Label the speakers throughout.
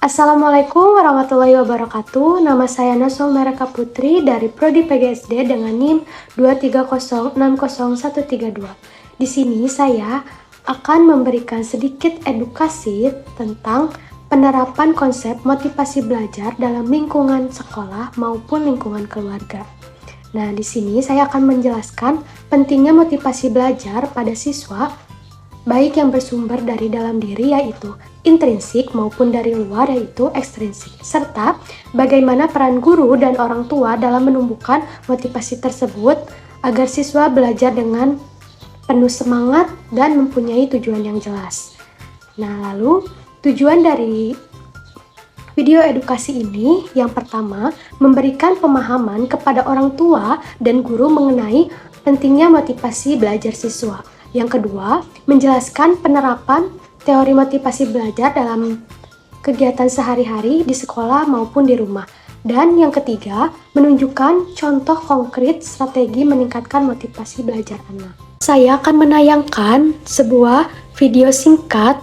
Speaker 1: Assalamualaikum warahmatullahi wabarakatuh. Nama saya Nasol Mereka Putri dari Prodi PGSD dengan NIM 230600132. Di sini saya akan memberikan sedikit edukasi tentang penerapan konsep motivasi belajar dalam lingkungan sekolah maupun lingkungan keluarga. Nah, di sini saya akan menjelaskan pentingnya motivasi belajar pada siswa, baik yang bersumber dari dalam diri yaitu intrinsik maupun dari luar yaitu ekstrinsik, serta bagaimana peran guru dan orang tua dalam menumbuhkan motivasi tersebut agar siswa belajar dengan penuh semangat dan mempunyai tujuan yang jelas. Nah, lalu tujuan dari video edukasi ini yang pertama, memberikan pemahaman kepada orang tua dan guru mengenai pentingnya motivasi belajar siswa. Yang kedua, menjelaskan penerapan teori motivasi belajar dalam kegiatan sehari-hari di sekolah maupun di rumah. Dan yang ketiga, menunjukkan contoh konkret strategi meningkatkan motivasi belajar anak. Saya akan menayangkan sebuah video singkat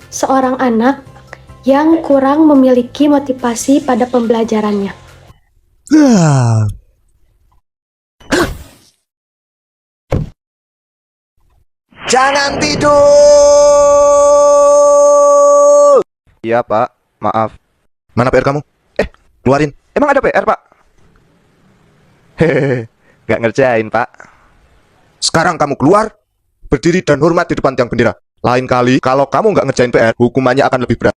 Speaker 1: seorang anak yang kurang memiliki motivasi pada pembelajarannya.
Speaker 2: Jangan tidur.
Speaker 3: Iya pak, maaf.
Speaker 2: Mana PR kamu? Keluarin.
Speaker 3: Emang ada PR pak? Hehehe, nggak ngerjain pak.
Speaker 2: Sekarang kamu keluar, berdiri dan hormat di depan tiang bendera. Lain kali, kalau kamu nggak ngerjain PR, hukumannya akan lebih berat.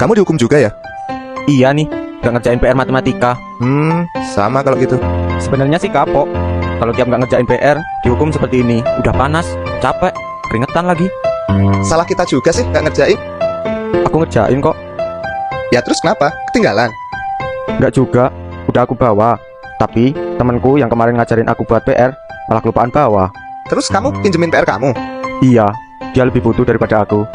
Speaker 2: Kamu dihukum juga ya?
Speaker 3: Iya nih, nggak ngerjain PR matematika.
Speaker 2: Sama kalau gitu.
Speaker 3: Sebenarnya sih kapok. Kalau tiap nggak ngerjain PR, dihukum seperti ini. Udah panas, capek, keringetan lagi.
Speaker 2: Salah kita juga sih nggak ngerjain.
Speaker 3: Aku ngerjain kok.
Speaker 2: Ya terus kenapa? Ketinggalan?
Speaker 3: Nggak juga, udah aku bawa. Tapi temanku yang kemarin ngajarin aku buat PR malah kelupaan bawa.
Speaker 2: Terus kamu pinjemin PR kamu?
Speaker 3: Iya, dia lebih butuh daripada aku.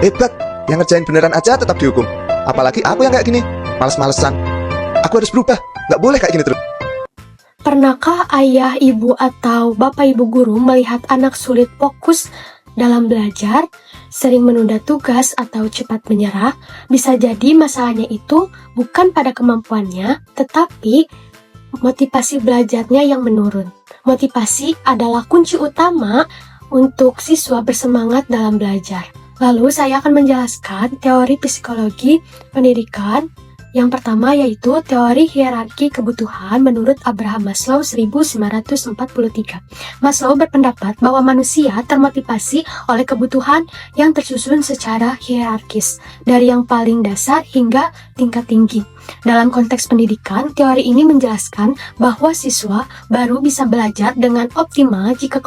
Speaker 2: Hebat, yang ngerjain beneran aja tetap dihukum. Apalagi aku yang kayak gini, males-malesan. Aku harus berubah, nggak boleh kayak gini terus.
Speaker 1: Pernahkah ayah, ibu, atau bapak ibu guru melihat anak sulit fokus dalam belajar, sering menunda tugas atau cepat menyerah? Bisa jadi masalahnya itu bukan pada kemampuannya, tetapi motivasi belajarnya yang menurun. Motivasi adalah kunci utama untuk siswa bersemangat dalam belajar. Lalu saya akan menjelaskan teori psikologi pendidikan. Yang pertama yaitu teori hierarki kebutuhan menurut Abraham Maslow 1943. Maslow berpendapat bahwa manusia termotivasi oleh kebutuhan yang tersusun secara hierarkis, dari yang paling dasar hingga tingkat tinggi. Dalam konteks pendidikan, teori ini menjelaskan bahwa siswa baru bisa belajar dengan optimal jika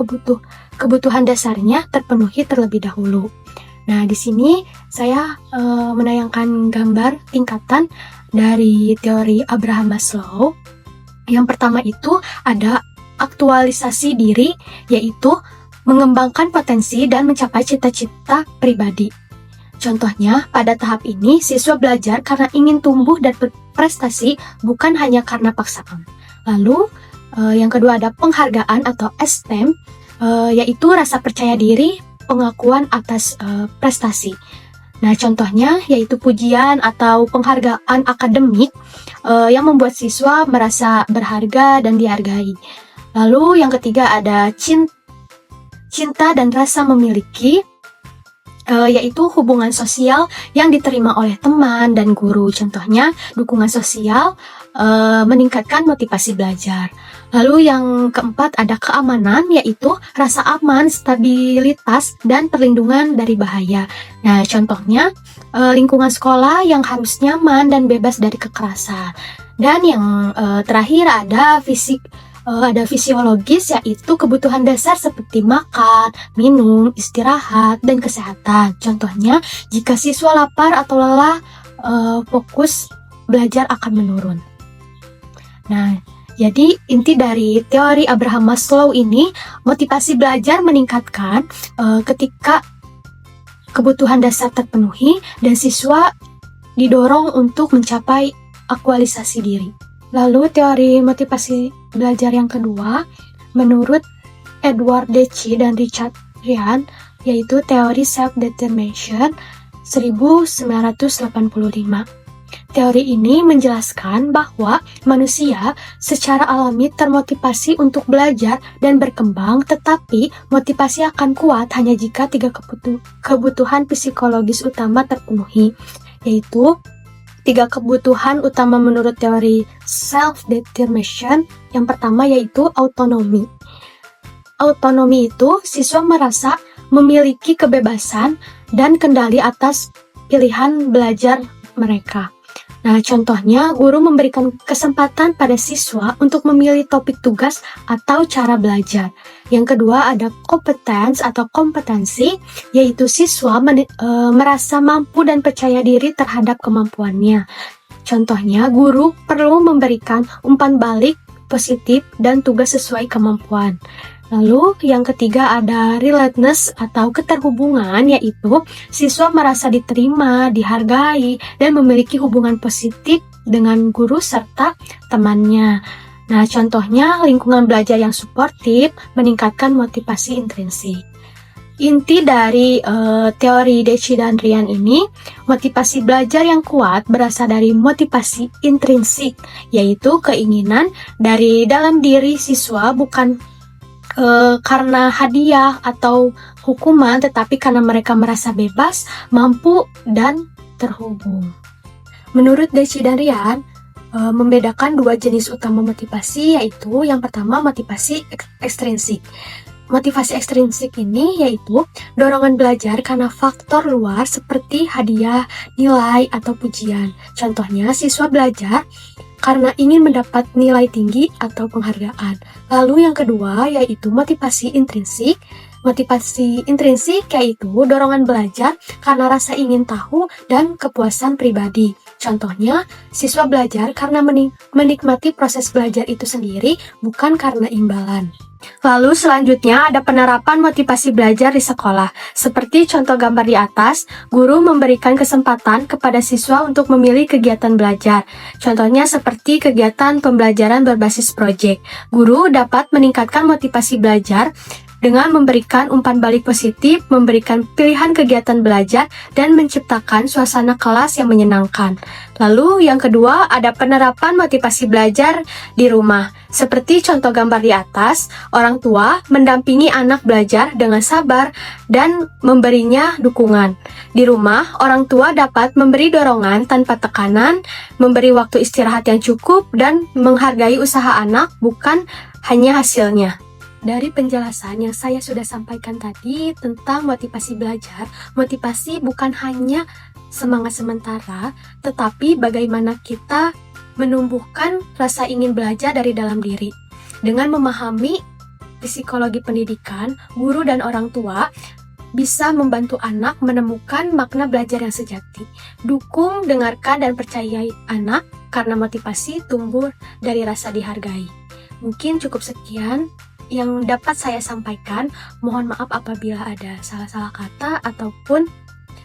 Speaker 1: kebutuhan dasarnya terpenuhi terlebih dahulu. Nah, di sini saya menayangkan gambar tingkatan dari teori Abraham Maslow. Yang pertama itu ada aktualisasi diri, yaitu mengembangkan potensi dan mencapai cita-cita pribadi. Contohnya, pada tahap ini siswa belajar karena ingin tumbuh dan berprestasi, bukan hanya karena paksaan. Lalu, yang kedua ada penghargaan atau esteem, yaitu rasa percaya diri, pengakuan atas prestasi. Nah, contohnya yaitu pujian atau penghargaan akademik yang membuat siswa merasa berharga dan dihargai. Lalu yang ketiga ada cinta dan rasa memiliki, yaitu hubungan sosial yang diterima oleh teman dan guru. Contohnya dukungan sosial meningkatkan motivasi belajar. Lalu yang keempat ada keamanan, yaitu rasa aman, stabilitas, dan perlindungan dari bahaya. Nah, contohnya lingkungan sekolah yang harus nyaman dan bebas dari kekerasan. Dan yang terakhir ada fisiologis, yaitu kebutuhan dasar seperti makan, minum, istirahat, dan kesehatan. Contohnya, jika siswa lapar atau lelah, fokus belajar akan menurun. Nah, jadi inti dari teori Abraham Maslow ini, motivasi belajar meningkatkan ketika kebutuhan dasar terpenuhi dan siswa didorong untuk mencapai aktualisasi diri. Lalu teori motivasi belajar yang kedua, menurut Edward Deci dan Richard Ryan, yaitu teori self-determination 1985. Teori ini menjelaskan bahwa manusia secara alami termotivasi untuk belajar dan berkembang, tetapi motivasi akan kuat hanya jika 3 kebutuhan psikologis utama terpenuhi, yaitu 3 kebutuhan utama menurut teori self-determination. Yang pertama yaitu autonomi. Autonomi itu siswa merasa memiliki kebebasan dan kendali atas pilihan belajar mereka. Nah, contohnya guru memberikan kesempatan pada siswa untuk memilih topik tugas atau cara belajar. Yang kedua ada competence atau kompetensi, yaitu siswa merasa mampu dan percaya diri terhadap kemampuannya. Contohnya, guru perlu memberikan umpan balik positif dan tugas sesuai kemampuan. Lalu yang ketiga ada relatedness atau keterhubungan, yaitu siswa merasa diterima, dihargai, dan memiliki hubungan positif dengan guru serta temannya. Nah, contohnya lingkungan belajar yang suportif meningkatkan motivasi intrinsik. Inti dari teori Deci dan Ryan ini, motivasi belajar yang kuat berasal dari motivasi intrinsik, yaitu keinginan dari dalam diri siswa, bukan karena hadiah atau hukuman, tetapi karena mereka merasa bebas, mampu, dan terhubung. Menurut Deci dan Ryan, membedakan 2 jenis utama motivasi, yaitu yang pertama motivasi ekstrinsik. Motivasi ekstrinsik ini yaitu dorongan belajar karena faktor luar seperti hadiah, nilai, atau pujian. Contohnya, siswa belajar karena ingin mendapat nilai tinggi atau penghargaan. Lalu yang kedua yaitu motivasi intrinsik. Motivasi intrinsik yaitu dorongan belajar karena rasa ingin tahu dan kepuasan pribadi. Contohnya, siswa belajar karena menikmati proses belajar itu sendiri, bukan karena imbalan. Lalu selanjutnya ada penerapan motivasi belajar di sekolah. Seperti contoh gambar di atas, guru memberikan kesempatan kepada siswa untuk memilih kegiatan belajar. Contohnya seperti kegiatan pembelajaran berbasis proyek. Guru dapat meningkatkan motivasi belajar dengan memberikan umpan balik positif, memberikan pilihan kegiatan belajar, dan menciptakan suasana kelas yang menyenangkan. Lalu yang kedua ada penerapan motivasi belajar di rumah. Seperti contoh gambar di atas, orang tua mendampingi anak belajar dengan sabar dan memberinya dukungan. Di rumah, orang tua dapat memberi dorongan tanpa tekanan, memberi waktu istirahat yang cukup, dan menghargai usaha anak, bukan hanya hasilnya. Dari penjelasan yang saya sudah sampaikan tadi tentang motivasi belajar, motivasi bukan hanya semangat sementara, tetapi bagaimana kita menumbuhkan rasa ingin belajar dari dalam diri. Dengan memahami psikologi pendidikan, guru dan orang tua bisa membantu anak menemukan makna belajar yang sejati. Dukung, dengarkan, dan percayai anak karena motivasi tumbuh dari rasa dihargai. Mungkin cukup sekian yang dapat saya sampaikan. Mohon maaf apabila ada salah-salah kata ataupun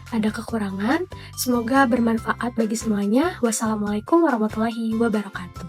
Speaker 1: ada kekurangan. Semoga bermanfaat bagi semuanya. Wassalamualaikum warahmatullahi wabarakatuh.